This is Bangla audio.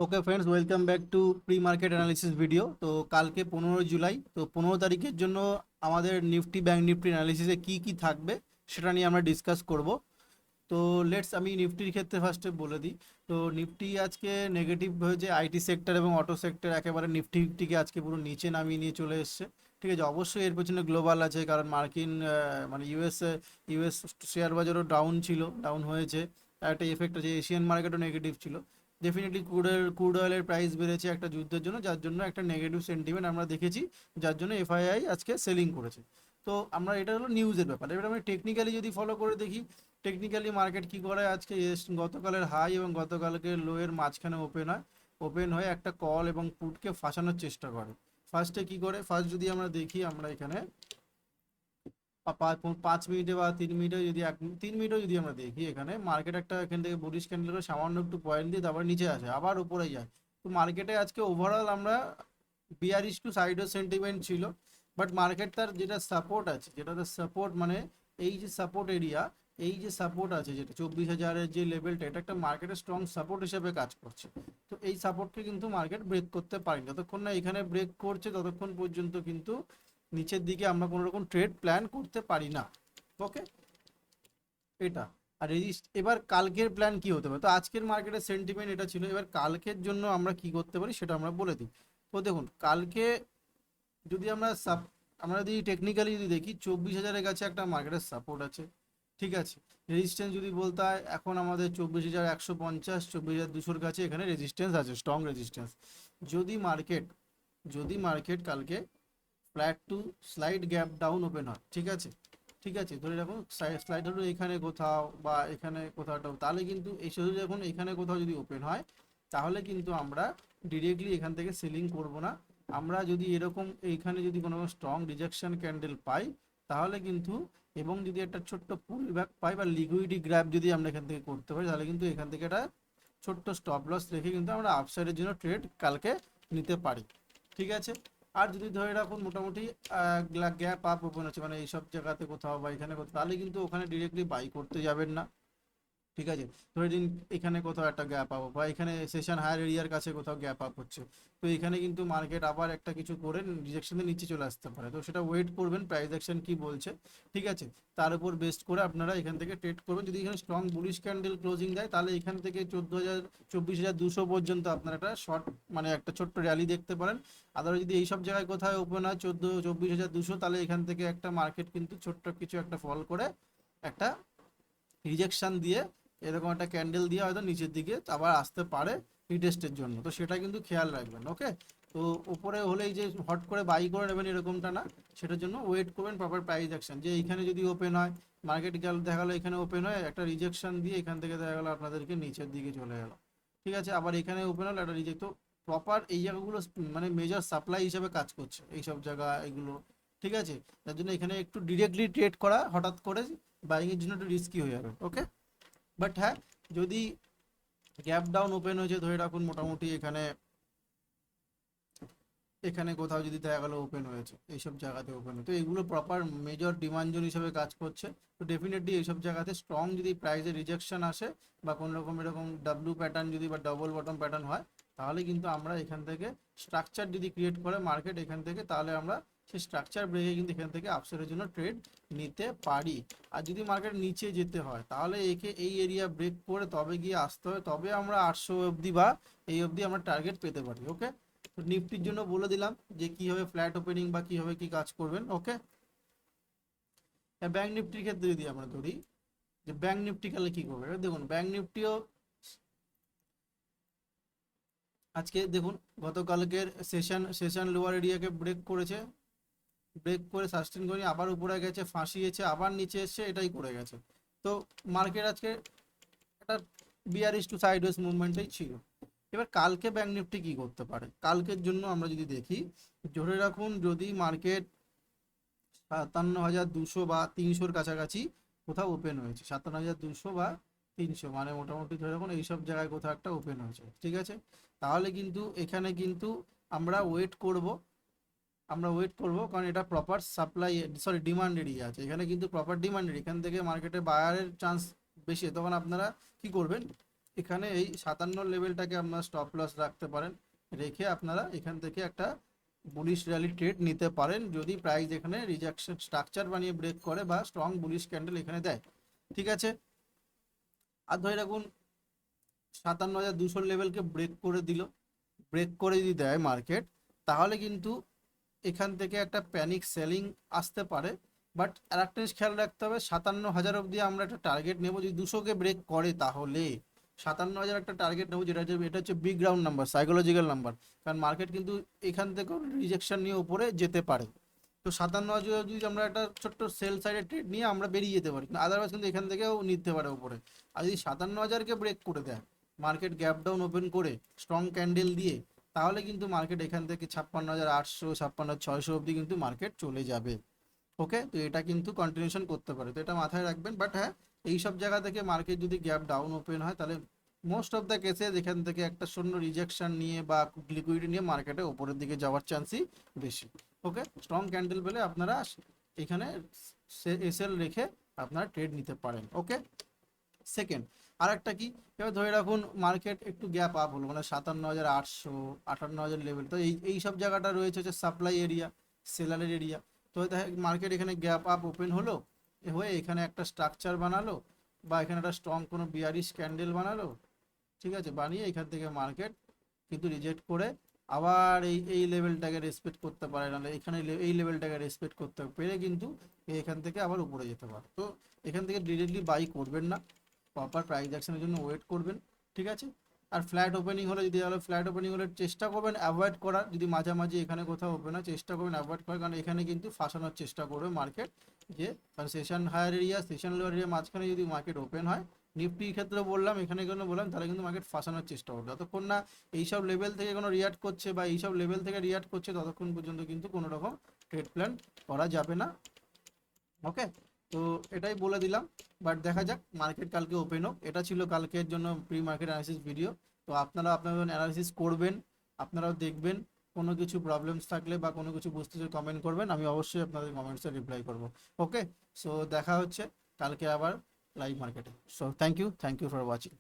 Okay friends, welcome back to pre market analysis video. তো কালকে 15 জুলাই, তো 15 তারিখের জন্য আমাদের নিফটি ব্যাংক নিফটি অ্যানালিসিসে কি কি থাকবে সেটা নিয়ে আমরা ডিসকাস করব। তো আমি নিফটির ক্ষেত্রে ফার্স্টে বলে দিই। তো নিফটি আজকে নেগেটিভ হয়েছে, আইটি সেক্টর এবং অটো সেক্টর একেবারে নিফটিকে আজকে পুরো নিচে নামিয়ে নিয়ে চলে এসছে। ঠিক আছে, অবশ্যই এর পেছনে গ্লোবাল আছে, কারণ মার্কিন মানে ইউএস শেয়ার বাজারও ডাউন হয়েছে। একটা এফেক্ট আছে, এশিয়ান মার্কেটও নেগেটিভ ছিল। ডেফিনেটলি ক্রুড অয়েলের প্রাইস বেড়েছে একটা যুদ্ধের জন্য, যার জন্য একটা নেগেটিভ সেন্টিমেন্ট আমরা দেখেছি, যার জন্য এফআইআই আজকে সেলিং করেছে। তো আমরা এটা হলো নিউজের ব্যাপার। এবার আমরা টেকনিক্যালি যদি ফলো করে দেখি, টেকনিক্যালি মার্কেট কি করে, আজকে গতকালের হাই এবং গতকালকে লোয়ের মাঝখানে ওপেন হয়ে একটা কল এবং পুটকে ফাঁসানোর চেষ্টা করে। ফার্স্টে কি করে, ফার্স্ট যদি আমরা দেখি, আমরা এখানে 5 মিনিটে বা 3 মিনিটে যদি 3 মিনিটও যদি আমরা দেখি, এখানে মার্কেট একটা এখান থেকে বুলিশ ক্যান্ডেল করে সামান্য একটু পয়েন্ট দিয়ে তারপর নিচে আসে, আবার উপরে যায়। তো মার্কেটে আজকে ওভারঅল আমরা বিয়ারিশ টু সাইডের সেন্টিমেন্ট ছিল। বাট মার্কেট তার যেটা সাপোর্ট আছে, যেটা তার সাপোর্ট মানে এই যে সাপোর্ট এরিয়া, এই যে সাপোর্ট আছে যেটা 24,000-এর যে লেভেলটা, এটা একটা মার্কেটের স্ট্রং সাপোর্ট হিসেবে কাজ করছে। তো এই সাপোর্টকে কিন্তু মার্কেট ব্রেক করতে পারেনি। যতক্ষণ না এখানে ব্রেক করছে ততক্ষণ পর্যন্ত কিন্তু নিচের দিকে আমরা কোনো রকম ট্রেড প্ল্যান করতে পারি না। ওকে, এটা। আর এবার কালকের প্ল্যান কি হতে পারে, তো আজকের মার্কেটের সেন্টিমেন্ট এটা ছিল, এবার কালকের জন্য আমরা কি করতে পারি সেটা আমরা বলে দিই। তো দেখুন, কালকে যদি আমরা যদি টেকনিক্যালি যদি দেখি, 24,000-এর কাছে একটা মার্কেটের সাপোর্ট আছে। ঠিক আছে, রেজিস্ট্যান্স যদি বলতে হয়, এখন আমাদের 24,150, 24,200-র কাছে এখানে রেজিস্ট্যান্স আছে, স্ট্রং রেজিস্ট্যান্স। যদি মার্কেট যদি মার্কেট কালকে flat to slide gap down open হয়, ঠিক আছে, ঠিক আছে, ধরে রাখুন স্লাইড হলো এখানে কোথাও বা এখানে কোথাও ডাউন, তাহলে কিন্তু এই শুধু যখন এখানে কোথাও যদি ওপেন হয়, তাহলে কিন্তু আমরা ডিরেক্টলি এখান থেকে সেলিং করব না। আমরা যদি এরকম এইখানে যদি কোনো স্ট্রং রিজেকশন ক্যান্ডেল পাই, তাহলে কিন্তু, এবং যদি একটা ছোট্ট পুল ব্যাক পাই বা লিকুইডিটি গ্র্যাব যদি আমরা এখান থেকে করতে পারি, তাহলে কিন্তু এখান থেকে একটা ছোট্ট স্টপ লস রেখে কিন্তু আমরা আপসাইডের জন্য ট্রেড কালকে নিতে পারি। ঠিক আছে, আর যদি ধরে রাখুন মোটামুটি গ্যাপ আপ ওপেন হচ্ছে, মানে এইসব জায়গাতে কোথাও বা এখানে কোথাও, তাহলে কিন্তু ওখানে ডিরেক্টলি বাই করতে যাবেন না। ঠিক আছে, ধরে দিন এখানে কোথাও একটা গ্যাপ আপ বা এখানে সেশন হায়ার এরিয়ার কাছে কোথাও গ্যাপ আপ হচ্ছে, তো এখানে কিন্তু মার্কেট আবার একটা কিছু করে রিজেকশনের নিচে চলে আসতে পারে। তো সেটা ওয়েট করবেন প্রাইস অ্যাকশন কি বলছে। ঠিক আছে, তার উপর বেস্ট করে আপনারা এখান থেকে ট্রেড করবেন। যদি এখানে স্ট্রং বুলিশ ক্যান্ডেল ক্লোজিং দেয়, তাহলে এখান থেকে 24,200 পর্যন্ত আপনারা একটা শর্ট মানে একটা ছোট্ট র্যালি দেখতে পারেন। আদার যদি এইসব জায়গায় কোথায় ওপেন হয় 24,200, তাহলে এখান থেকে একটা মার্কেট কিন্তু ছোট্ট কিছু একটা ফল করে একটা রিজেকশন দিয়ে এরকম একটা ক্যান্ডেল দিয়ে হয়তো নিচের দিকে আবার আসতে পারে রিটেস্টের জন্য। তো সেটা কিন্তু খেয়াল রাখবেন। ওকে, তো উপরে হলেই যে হট করে বাই করে নেবেন এরকমটা না, সেটার জন্য ওয়েট করবেন প্রপার প্রাইস অ্যাকশন, যে এইখানে যদি ওপেন হয়, মার্কেট গেল দেখা গেলো এখানে ওপেন হয় একটা রিজেকশন দিয়ে, এখান থেকে দেখা গেলো আপনাদেরকে নিচের দিকে চলে গেল। ঠিক আছে, আবার এখানে ওপেন হলো একটা রিজেক্ট। তো প্রপার এই জায়গাগুলো মানে মেজর সাপ্লাই হিসেবে কাজ করছে এইসব জায়গা এগুলো। ঠিক আছে, তার জন্য এখানে একটু ডিরেক্টলি ট্রেড করা হঠাৎ করে বাইংয়ের জন্য একটু রিস্কি হয়ে যাবে। ওকে, বাট হ্যাঁ, যদি গ্যাপ ডাউন ওপেন হয়েছে, ধরে রাখুন মোটামুটি এখানে এখানে কোথাও যদি দেখা গেলো ওপেন হয়েছে, এইসব জায়গাতে ওপেন হয়েছে, তো এগুলো প্রপার মেজর ডিমান্ড জোন হিসেবে কাজ করছে। তো ডেফিনেটলি এইসব জায়গাতে স্ট্রং যদি প্রাইসে রিজেকশন আসে বা কোনো রকম এরকম ডাব্লু প্যাটার্ন যদি বা ডবল বটম প্যাটার্ন হয়, তাহলে কিন্তু আমরা এখান থেকে স্ট্রাকচার যদি ক্রিয়েট করে মার্কেট এখান থেকে, তাহলে আমরা সেই স্ট্রাকচার ব্রেকে কিন্তু এখান থেকে আপসাইডের জন্য ট্রেড নিতে পারি। আর যদি মার্কেট নিচে যেতে হয়, তাহলে এই এরিয়া ব্রেক করে তবে গিয়ে আসতে হবে, তবে আমরা 800 অবধি বা এই অবধি আমরা টার্গেট পেতে পারি। ওকে, তো নিফটির জন্য বলে দিলাম যে কিভাবে ফ্ল্যাট ওপেনিং বা কিভাবে কি কাজ করবেন। ওকে, ব্যাংক নিফটির ক্ষেত্রে যদি আমরা ধরি যে ব্যাংক নিফটি কালে কি করবে, এবার দেখুন ব্যাংক নিফটিও আজকে দেখুন গতকালকের সেশন লোয়ার এরিয়াকে ব্রেক করেছে, ব্রেক করে সাস্টেন করে আবার উপরে গেছে, ফাঁসিয়েছে, আবার নিচে এসছে, এটাই করে গেছে। তো মার্কেট আজকে একটা বিয়ারিশ টু সাইডওয়েজ মুভমেন্টেই ছিল। এবার কালকে ব্যাংক নিফটি কি করতে পারে, কালকের জন্য আমরা যদি দেখি, ধরে রাখুন যদি মার্কেট 57,200 বা 300-র কাছাকাছি কোথাও ওপেন হয়েছে, 57,200 বা 300, মানে মোটামুটি ধরে রাখুন এইসব জায়গায় কোথাও একটা ওপেন হয়েছে। ঠিক আছে, তাহলে কিন্তু এখানে কিন্তু আমরা ওয়েট করব, কারণ এটা proper supply sorry demand area আছে, এখানে কিন্তু প্রপার ডিমান্ড এরিয়া, এখান থেকে মার্কেটে বায়ারের চান্স বেশি। তখন আপনারা কি করবেন, এখানে এই 57 লেভেলটাকে আপনারা স্টপ লস রাখতে পারেন, রেখে আপনারা এখান থেকে একটা বুলিশ র্যালি ট্রেড নিতে পারেন যদি প্রাইস এখানে রিজেকশন স্ট্রাকচার বানিয়ে ব্রেক করে বা স্ট্রং বুলিশ ক্যান্ডেল এখানে দেয়। ঠিক আছে, আর ধরে রাখুন 57,200 লেভেলকে ব্রেক করে দিল, ব্রেক করে যদি দেয় মার্কেট, তাহলে কিন্তু এখান থেকে একটা প্যানিক সেলিং আসতে পারে। বাট আর একটা জিনিস খেয়াল রাখতে হবে, 57,000 অবধি আমরা একটা টার্গেট নেব, যদি 200কে ব্রেক করে তাহলে 57,000 একটা টার্গেট নেবো, যেটা হচ্ছে এটা হচ্ছে big ground number, psychological number. কারণ মার্কেট কিন্তু এখান থেকেও রিজেকশন নিয়ে উপরে যেতে পারে। তো 57,000 যদি আমরা একটা ছোট্ট সেল সাইডে ট্রেড নিয়ে আমরা বেরিয়ে যেতে পারি, কিন্তু আদারওয়াইজ কিন্তু এখান থেকেও নিতে পারে উপরে। আর যদি 57,000কে ব্রেক করে দেয় মার্কেট, গ্যাপ ডাউন ওপেন করে স্ট্রং ক্যান্ডেল দিয়ে, তাহলে কিন্তু মার্কেট এখান থেকে 56,800 56,600 অবধি কিন্তু মার্কেট চলে যাবে। ওকে, তো এটা কিন্তু কন্টিনিউশন করতে পারে, তো এটা মাথায় রাখবেন। বাট হ্যাঁ, এই সব জায়গা থেকে মার্কেট যদি গ্যাপ ডাউন ওপেন হয়, তাহলে মোস্ট অফ দ্য কেসে এখান থেকে একটা শূন্য রিজেকশন নিয়ে বা লিকুইডিটি নিয়ে মার্কেটে উপরের দিকে যাওয়ার চান্সই বেশি। ওকে, স্ট্রং ক্যান্ডেল পেলে আপনারা এখানে এসএল রেখে আপনারা ট্রেড নিতে পারেন। ওকে, সেকেন্ড আর একটা কি, এবার ধরে রাখুন মার্কেট একটু গ্যাপ আপ হলো, মানে 57,800 58,000 লেভেল, তো এই সব জায়গাটা রয়েছে হচ্ছে সাপ্লাই এরিয়া, সেলারের এরিয়া। তো মার্কেট এখানে গ্যাপ আপ ওপেন হলো, হয়ে এখানে একটা স্ট্রাকচার বানালো বা এখানে একটা স্ট্রং কোনো বিয়ারিশ ক্যান্ডেল বানালো, ঠিক আছে, বানিয়ে এখান থেকে মার্কেট কিন্তু রিজেক্ট করে আবার এই লেভেলটাকে রেসপেক্ট করতে পারে, নাহলে এখানে এই লেভেলটাকে রেসপেক্ট করতে পেরে কিন্তু এখান থেকে আবার উপরে যেতে পারে। তো এখান থেকে ডিরেক্টলি বাই করবেন না, প্রপার প্রাইস অ্যাকশনের জন্য ওয়েট করবেন। ঠিক আছে, আর ফ্ল্যাট ওপেনিং হলে, যদি তাহলে ফ্ল্যাট ওপেনিং হলে চেষ্টা করবেন অ্যাভয়েড করার, যদি মাঝামাঝি এখানে কোথাও ওপেন হয় চেষ্টা করবেন অ্যাভয়েড করার, কারণ এখানে কিন্তু ফাঁসানোর চেষ্টা করবে মার্কেট, যে কারণ session higher area session lower area মাঝখানে যদি মার্কেট ওপেন হয়, নিফটির ক্ষেত্রে বললাম, এখানে কোনো বললাম, তাহলে কিন্তু মার্কেট ফাঁসানোর চেষ্টা করবে। যতক্ষণ না এইসব লেভেল থেকে কোনো রিয়াক্ট করছে বা এইসব লেভেল থেকে রিয়াক্ট করছে, ততক্ষণ পর্যন্ত কিন্তু কোনো রকম ট্রেড প্ল্যান করা যাবে না। ওকে, তো এটাই বলে দিলাম। বাট দেখা যাক মার্কেট কালকে ওপেন হোক, এটা ছিল কালকের জন্য প্রি মার্কেট অ্যানালিসিস ভিডিও। তো আপনারা আপনাদের অ্যানালিসিস করবেন, আপনারাও দেখবেন, কোনো কিছু প্রবলেমস থাকলে বা কোনো কিছু বুঝতে চাইলে কমেন্ট করবেন, আমি অবশ্যই আপনাদের কমেন্টসে রিপ্লাই করব। ওকে, সো দেখা হচ্ছে কালকে আবার লাইভ মার্কেটে। So thank you for watching.